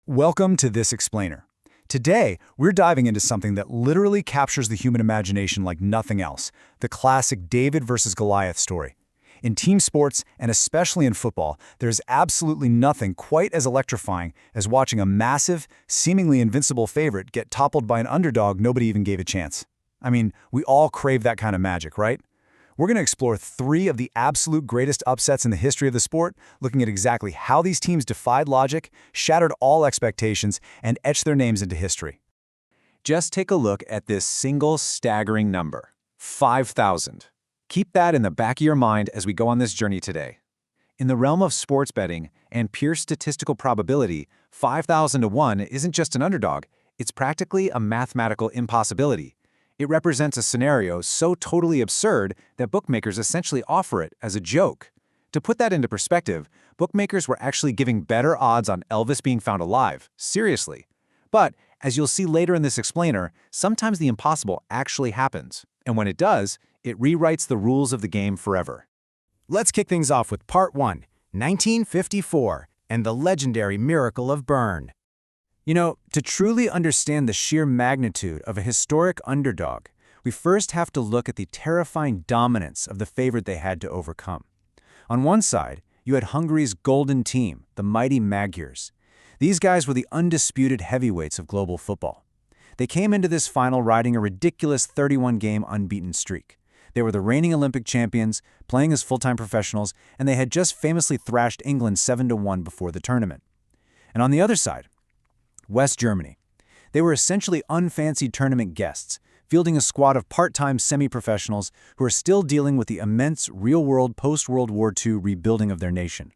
Welcome to This Explainer. Today, we're diving into something that literally captures the human imagination like nothing else, the classic David versus Goliath story. In team sports, and especially in football, there's absolutely nothing quite as electrifying as watching a massive, seemingly invincible favorite get toppled by an underdog nobody even gave a chance. I mean, we all crave that kind of magic, right? We're going to explore three of the absolute greatest upsets in the history of the sport, looking at exactly how these teams defied logic, shattered all expectations, and etched their names into history. Just take a look at this single staggering number, 5,000. Keep that in the back of your mind as we go on this journey today. In the realm of sports betting and pure statistical probability, 5,000 to 1 isn't just an underdog, it's practically a mathematical impossibility. It represents a scenario so totally absurd that bookmakers essentially offer it as a joke. To put that into perspective, bookmakers were actually giving better odds on Elvis being found alive, seriously. But, as you'll see later in this explainer, sometimes the impossible actually happens. And when it does, it rewrites the rules of the game forever. Let's kick things off with Part 1, 1954, and the legendary Miracle of Bern. You know, to truly understand the sheer magnitude of a historic underdog, we first have to look at the terrifying dominance of the favorite they had to overcome. On one side, you had Hungary's golden team, the mighty Magyars. These guys were the undisputed heavyweights of global football. They came into this final riding a ridiculous 31-game unbeaten streak. They were the reigning Olympic champions, playing as full-time professionals, and they had just famously thrashed England 7-1 before the tournament. And on the other side, West Germany. They were essentially unfancied tournament guests, fielding a squad of part-time semi-professionals who are still dealing with the immense real-world post-World War II rebuilding of their nation.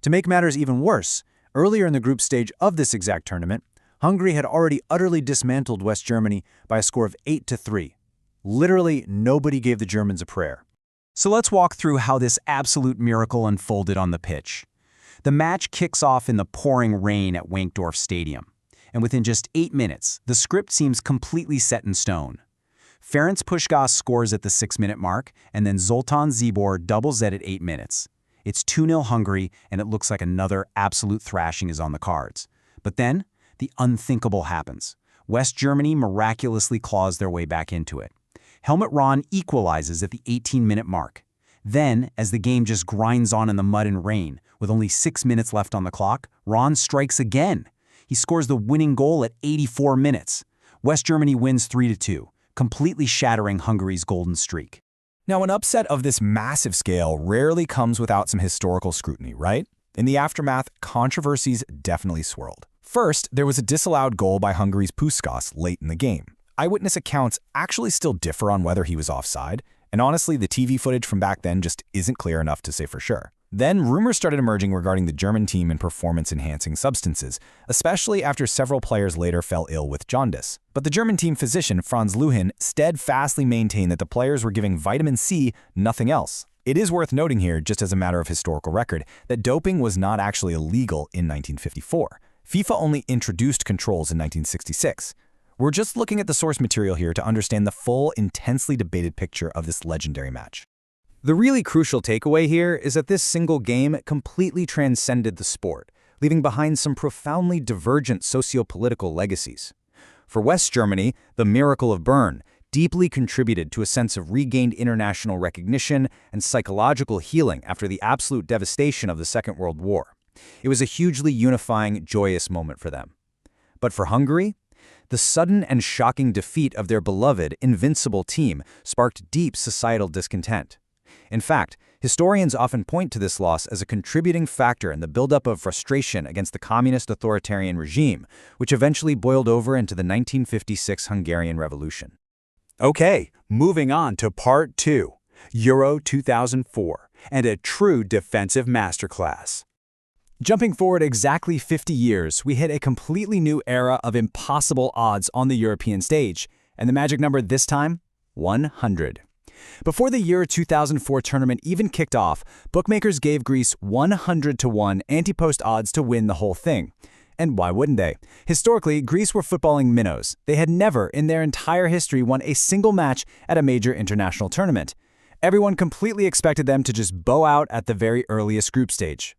To make matters even worse, earlier in the group stage of this exact tournament, Hungary had already utterly dismantled West Germany by a score of 8-3. Literally, nobody gave the Germans a prayer. So let's walk through how this absolute miracle unfolded on the pitch. The match kicks off in the pouring rain at Wankdorf Stadium. And within just 8 minutes, the script seems completely set in stone. Ferenc Puskás scores at the 6-minute mark, and then Zoltán Zibor doubles it at 8 minutes. It's 2-0 Hungary, and it looks like another absolute thrashing is on the cards. But then, the unthinkable happens. West Germany miraculously claws their way back into it. Helmut Rahn equalizes at the 18-minute mark. Then, as the game just grinds on in the mud and rain, with only 6 minutes left on the clock, Rahn strikes again. He scores the winning goal at 84 minutes. West Germany wins 3-2, completely shattering Hungary's golden streak. Now, an upset of this massive scale rarely comes without some historical scrutiny, right? In the aftermath, controversies definitely swirled. First, there was a disallowed goal by Hungary's Puskás late in the game. Eyewitness accounts actually still differ on whether he was offside, and honestly, the TV footage from back then just isn't clear enough to say for sure. Then, rumors started emerging regarding the German team and performance-enhancing substances, especially after several players later fell ill with jaundice. But the German team physician, Franz Lühin, steadfastly maintained that the players were giving vitamin C, nothing else. It is worth noting here, just as a matter of historical record, that doping was not actually illegal in 1954. FIFA only introduced controls in 1966. We're just looking at the source material here to understand the full, intensely debated picture of this legendary match. The really crucial takeaway here is that this single game completely transcended the sport, leaving behind some profoundly divergent socio-political legacies. For West Germany, the Miracle of Bern deeply contributed to a sense of regained international recognition and psychological healing after the absolute devastation of the Second World War. It was a hugely unifying, joyous moment for them. But for Hungary, the sudden and shocking defeat of their beloved, invincible team sparked deep societal discontent. In fact, historians often point to this loss as a contributing factor in the buildup of frustration against the communist authoritarian regime, which eventually boiled over into the 1956 Hungarian Revolution. Okay, moving on to Part 2, Euro 2004, and a true defensive masterclass. Jumping forward exactly 50 years, we hit a completely new era of impossible odds on the European stage, and the magic number this time? 100. Before the Euro 2004 tournament even kicked off, bookmakers gave Greece 100-1 anti-post odds to win the whole thing. And why wouldn't they? Historically, Greece were footballing minnows. They had never, in their entire history, won a single match at a major international tournament. Everyone completely expected them to just bow out at the very earliest group stage.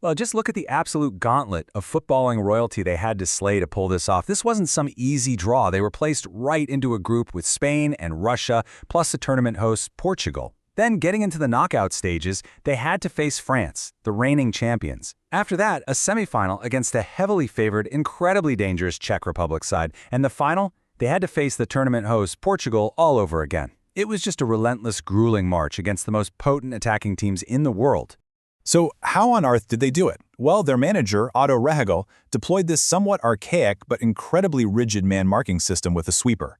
Well, just look at the absolute gauntlet of footballing royalty they had to slay to pull this off. This wasn't some easy draw. They were placed right into a group with Spain and Russia, plus the tournament host, Portugal. Then, getting into the knockout stages, they had to face France, the reigning champions. After that, a semifinal against the heavily favored, incredibly dangerous Czech Republic side. And the final, they had to face the tournament host, Portugal, all over again. It was just a relentless, grueling march against the most potent attacking teams in the world. So how on earth did they do it? Well, their manager, Otto Rehagel, deployed this somewhat archaic but incredibly rigid man-marking system with a sweeper.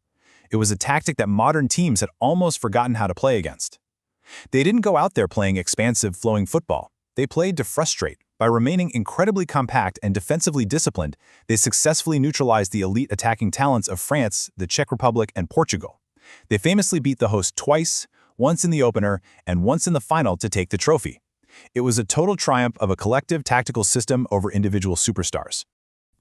It was a tactic that modern teams had almost forgotten how to play against. They didn't go out there playing expansive, flowing football. They played to frustrate. By remaining incredibly compact and defensively disciplined, they successfully neutralized the elite attacking talents of France, the Czech Republic, and Portugal. They famously beat the host twice, once in the opener and once in the final to take the trophy. It was a total triumph of a collective tactical system over individual superstars.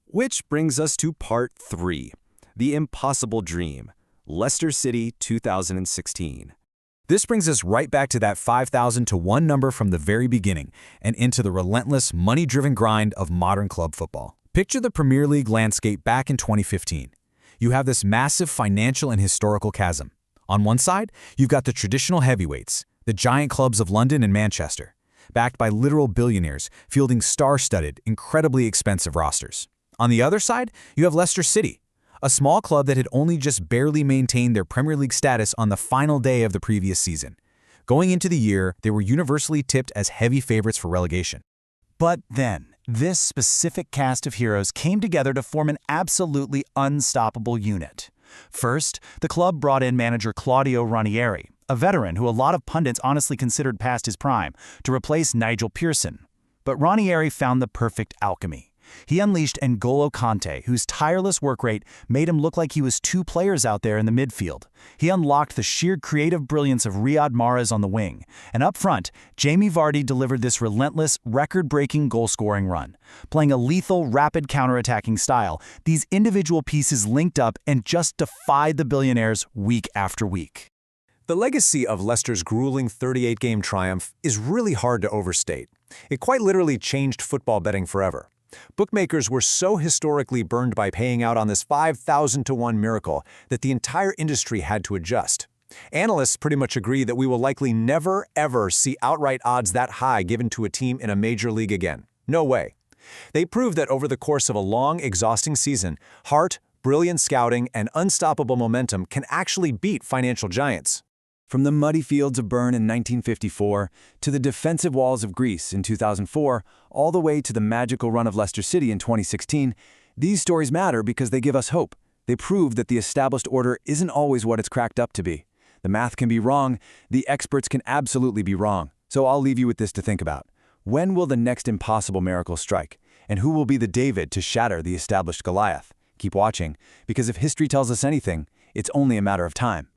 Which brings us to part 3, The Impossible Dream, Leicester City 2016. This brings us right back to that 5,000 to 1 number from the very beginning and into the relentless, money-driven grind of modern club football. Picture the Premier League landscape back in 2015. You have this massive financial and historical chasm. On one side, you've got the traditional heavyweights, the giant clubs of London and Manchester, backed by literal billionaires, fielding star-studded, incredibly expensive rosters. On the other side, you have Leicester City, a small club that had only just barely maintained their Premier League status on the final day of the previous season. Going into the year, they were universally tipped as heavy favorites for relegation. But then, this specific cast of heroes came together to form an absolutely unstoppable unit. First, the club brought in manager Claudio Ranieri, a veteran who a lot of pundits honestly considered past his prime, to replace Nigel Pearson. But Ranieri found the perfect alchemy. He unleashed N'Golo Kanté, whose tireless work rate made him look like he was 2 players out there in the midfield. He unlocked the sheer creative brilliance of Riyad Mahrez on the wing. And up front, Jamie Vardy delivered this relentless, record-breaking goal-scoring run. Playing a lethal, rapid counter-attacking style, these individual pieces linked up and just defied the billionaires week after week. The legacy of Leicester's grueling 38-game triumph is really hard to overstate. It quite literally changed football betting forever. Bookmakers were so historically burned by paying out on this 5,000 to 1 miracle that the entire industry had to adjust. Analysts pretty much agree that we will likely never, ever see outright odds that high given to a team in a major league again. No way. They proved that over the course of a long, exhausting season, heart, brilliant scouting, and unstoppable momentum can actually beat financial giants. From the muddy fields of Bern in 1954 to the defensive walls of Greece in 2004, all the way to the magical run of Leicester City in 2016, these stories matter because they give us hope. They prove that the established order isn't always what it's cracked up to be. The math can be wrong, the experts can absolutely be wrong. So I'll leave you with this to think about. When will the next impossible miracle strike? And who will be the David to shatter the established Goliath? Keep watching, because if history tells us anything, it's only a matter of time.